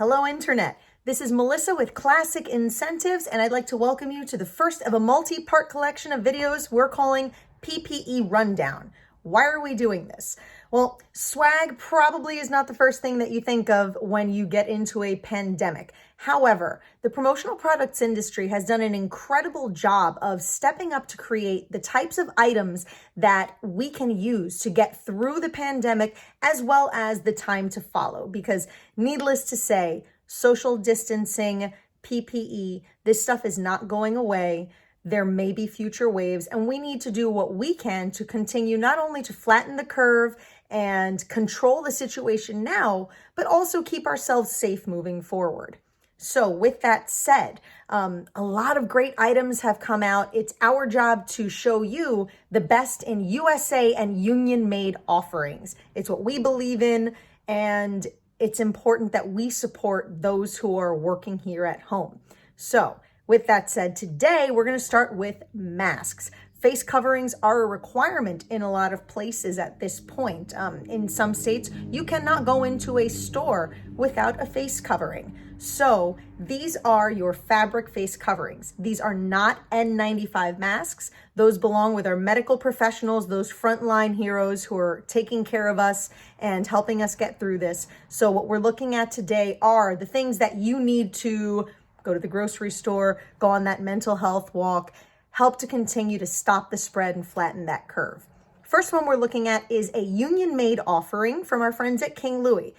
Hello, Internet. This is Melissa with Classic Incentives, and I'd like to welcome you to the first of a multi-part collection of videos we're calling PPE Rundown. Why are we doing this? Well, swag probably is not the first thing that you think of when you get into a pandemic. However, the promotional products industry has done an incredible job of stepping up to create the types of items that we can use to get through the pandemic as well as the time to follow. Because needless to say, social distancing, PPE, this stuff is not going away. There may be future waves, and we need to do what we can to continue not only to flatten the curve and control the situation now, but also keep ourselves safe moving forward. So with that said, a lot of great items have come out. It's our job to show you the best in USA and union-made offerings. It's what we believe in, and it's important that we support those who are working here at home. So with that said, today we're going to start with masks. Face coverings are a requirement in a lot of places at this point. In some states, you cannot go into a store without a face covering. So these are your fabric face coverings. These are not N95 masks. Those belong with our medical professionals, those frontline heroes who are taking care of us and helping us get through this. So what we're looking at today are the things that you need to go to the grocery store, go on that mental health walk, help to continue to stop the spread and flatten that curve. First one we're looking at is a union-made offering from our friends at King Louie.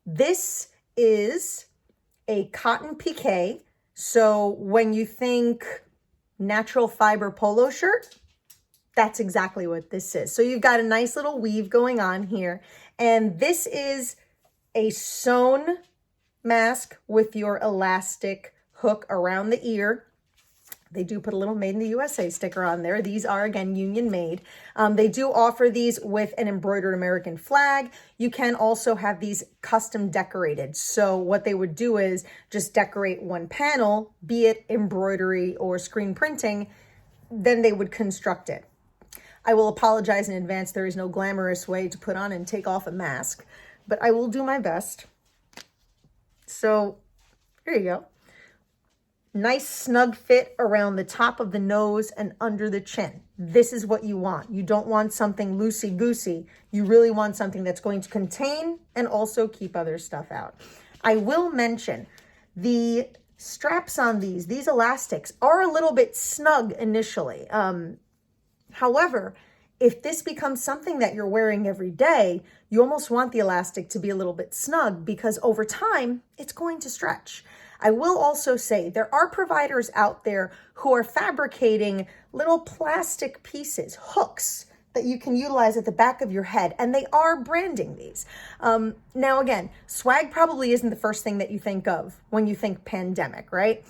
This is a cotton pique. So when you think natural fiber polo shirt, that's exactly what this is. So you've got a nice little weave going on here. And this is a sewn mask with your elastic hook around the ear. They do put a little Made in the USA sticker on there. These are, again, union made. They do offer these with an embroidered American flag. You can also have these custom decorated. So what they would do is just decorate one panel, be it embroidery or screen printing, then they would construct it. I will apologize in advance. There is no glamorous way to put on and take off a mask, but I will do my best. So here you go. Nice snug fit around the top of the nose and under the chin. This is what you want. You don't want something loosey-goosey. You really want something that's going to contain and also keep other stuff out. I will mention the straps on these elastics are a little bit snug initially. However, if this becomes something that you're wearing every day, you almost want the elastic to be a little bit snug because over time, it's going to stretch. I will also say there are providers out there who are fabricating little plastic pieces, hooks, that you can utilize at the back of your head, and they are branding these. Now again, swag probably isn't the first thing that you think of when you think pandemic, right?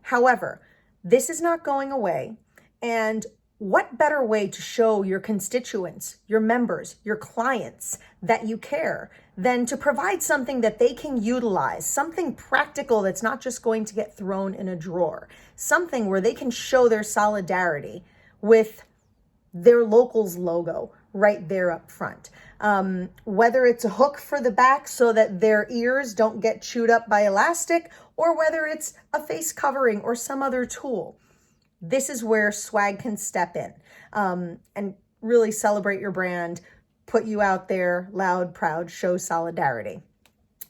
However, this is not going away, and what better way to show your constituents, your members, your clients that you care than to provide something that they can utilize, something practical that's not just going to get thrown in a drawer, something where they can show their solidarity with their local's logo right there up front. Whether it's a hook for the back so that their ears don't get chewed up by elastic, or whether it's a face covering or some other tool. This is where swag can step in and really celebrate your brand, put you out there loud, proud, show solidarity.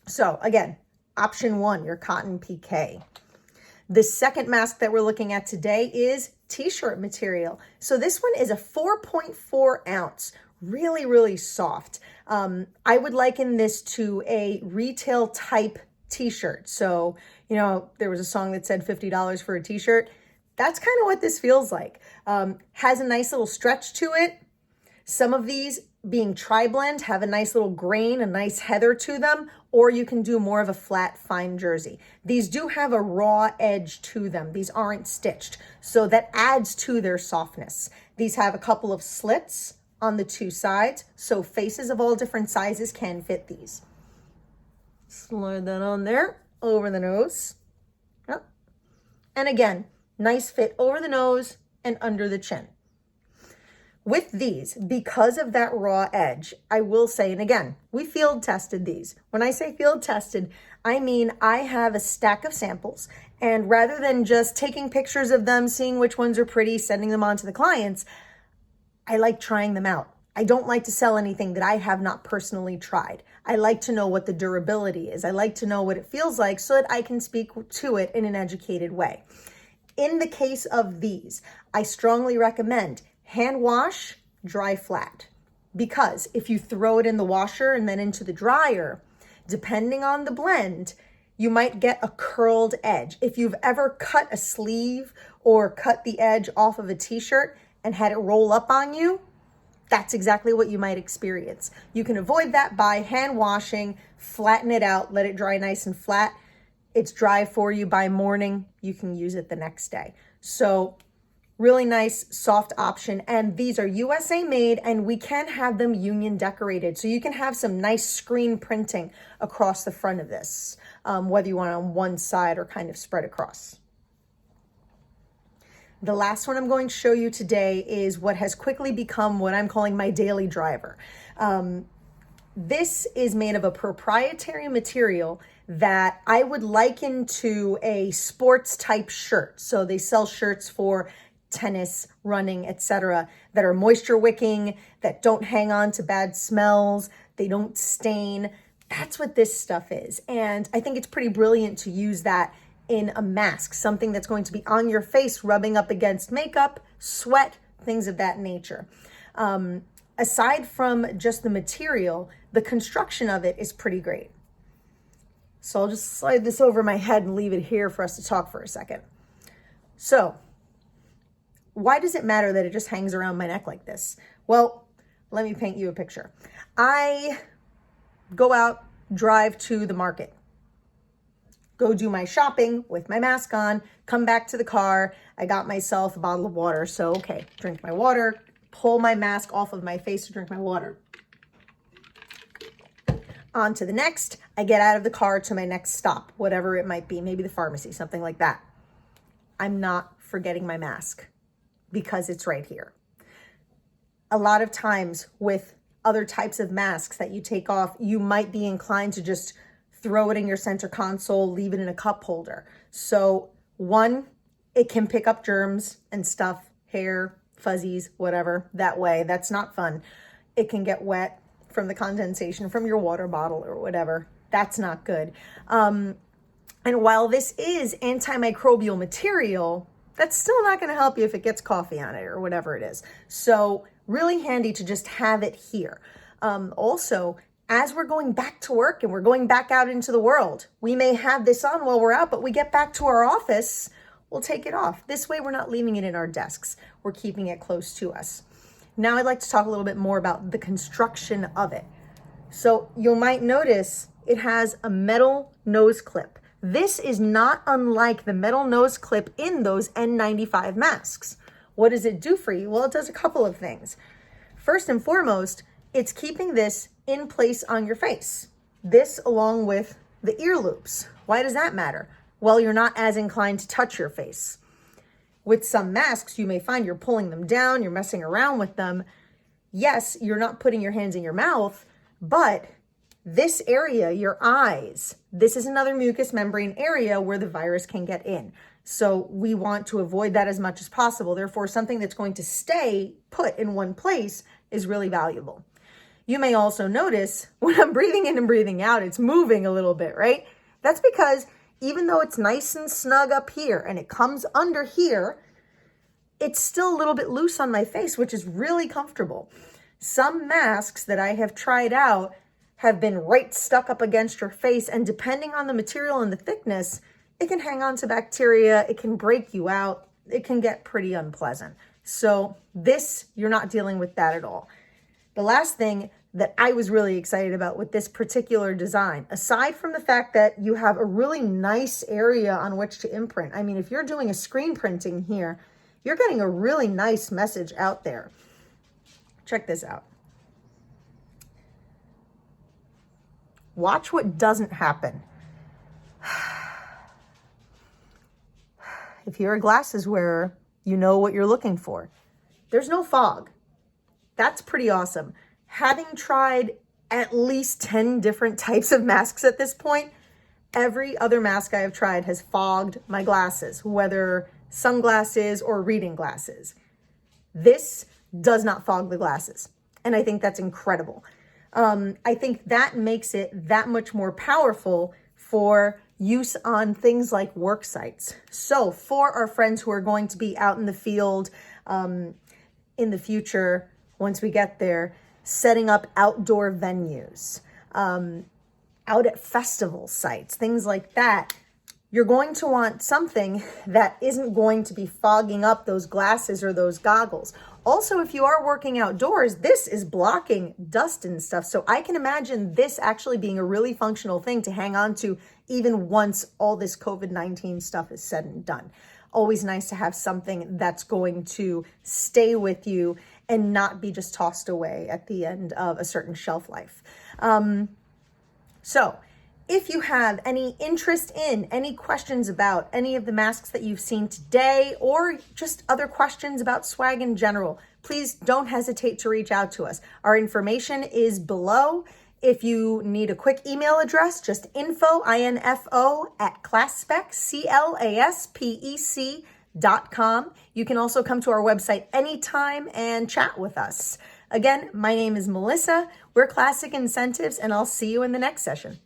So again, option one, your cotton pique. The second mask that we're looking at today is t-shirt material. So this one is a 4.4 ounce, really, really soft. I would liken this to a retail type t-shirt. So, you know, there was a song that said $50 for a t-shirt. That's kind of what this feels like. Has a nice little stretch to it. Some of these, being tri-blend, have a nice little grain, a nice heather to them, or you can do more of a flat, fine jersey. These do have a raw edge to them. These aren't stitched, so that adds to their softness. These have a couple of slits on the two sides, so faces of all different sizes can fit these. Slide that on there, over the nose. Yep. And again, nice fit over the nose and under the chin. With these, because of that raw edge, I will say, and again, we field tested these. When I say field tested, I mean I have a stack of samples, and rather than just taking pictures of them, seeing which ones are pretty, sending them on to the clients, I like trying them out. I don't like to sell anything that I have not personally tried. I like to know what the durability is. I like to know what it feels like so that I can speak to it in an educated way. In the case of these, I strongly recommend hand wash, dry flat. Because if you throw it in the washer and then into the dryer, depending on the blend, you might get a curled edge. If you've ever cut a sleeve or cut the edge off of a t-shirt and had it roll up on you, that's exactly what you might experience. You can avoid that by hand washing, flatten it out, let it dry nice and flat. It's dry for you by morning. You can use it the next day. So really nice, soft option. And these are USA made, and we can have them union decorated. So you can have some nice screen printing across the front of this, whether you want it on one side or kind of spread across. The last one I'm going to show you today is what has quickly become what I'm calling my daily driver. This is made of a proprietary material that I would liken to a sports type shirt. So they sell shirts for tennis, running, etc., that are moisture wicking, that don't hang on to bad smells, they don't stain. That's what this stuff is. And I think it's pretty brilliant to use that in a mask, something that's going to be on your face, rubbing up against makeup, sweat, things of that nature. Aside from just the material, the construction of it is pretty great. So I'll just slide this over my head and leave it here for us to talk for a second. So why does it matter that it just hangs around my neck like this? Well, let me paint you a picture. I go out, drive to the market, go do my shopping with my mask on, come back to the car. I got myself a bottle of water. So, okay, drink my water, pull my mask off of my face to drink my water. On to the next, I get out of the car to my next stop, whatever it might be, maybe the pharmacy, something like that. I'm not forgetting my mask because it's right here. A lot of times with other types of masks that you take off, you might be inclined to just throw it in your center console, leave it in a cup holder. So one, it can pick up germs and stuff, hair, fuzzies, whatever, that way. That's not fun. It can get wet from the condensation from your water bottle or whatever. That's not good. And while this is antimicrobial material, that's still not going to help you if it gets coffee on it or whatever it is. So really handy to just have it here. Also, as we're going back to work and we're going back out into the world, we may have this on while we're out, but we get back to our office, we'll take it off. This way, we're not leaving it in our desks. We're keeping it close to us. Now I'd like to talk a little bit more about the construction of it. So you might notice it has a metal nose clip. This is not unlike the metal nose clip in those N95 masks. What does it do for you? Well, it does a couple of things. First and foremost, it's keeping this in place on your face. This along with the ear loops. Why does that matter? Well, you're not as inclined to touch your face. With some masks, you may find you're pulling them down, you're messing around with them. Yes, you're not putting your hands in your mouth, but this area, your eyes, this is another mucous membrane area where the virus can get in. So we want to avoid that as much as possible. Therefore, something that's going to stay put in one place is really valuable. You may also notice when I'm breathing in and breathing out, it's moving a little bit, right? That's because even though it's nice and snug up here and it comes under here, it's still a little bit loose on my face, which is really comfortable. Some masks that I have tried out have been right stuck up against your face, and depending on the material and the thickness, it can hang on to bacteria, it can break you out, it can get pretty unpleasant. So this, you're not dealing with that at all. The last thing that I was really excited about with this particular design, aside from the fact that you have a really nice area on which to imprint. I mean, if you're doing a screen printing here, you're getting a really nice message out there. Check this out. Watch what doesn't happen. If you're a glasses wearer, you know what you're looking for. There's no fog. That's pretty awesome. Having tried at least 10 different types of masks at this point, every other mask I have tried has fogged my glasses, whether sunglasses or reading glasses. This does not fog the glasses. And I think that's incredible. I think that makes it that much more powerful for use on things like work sites. So for our friends who are going to be out in the field in the future, once we get there, setting up outdoor venues, out at festival sites, things like that, you're going to want something that isn't going to be fogging up those glasses or those goggles. Also, if you are working outdoors, this is blocking dust and stuff. So I can imagine this actually being a really functional thing to hang on to even once all this COVID-19 stuff is said and done. Always nice to have something that's going to stay with you and not be just tossed away at the end of a certain shelf life. So if you have any interest in, any questions about any of the masks that you've seen today, or just other questions about swag in general, please don't hesitate to reach out to us. Our information is below. If you need a quick email address, just info at claspec.com. You can also come to our website anytime and chat with us. Again, my name is Melissa. We're Classic Incentives, and I'll see you in the next session.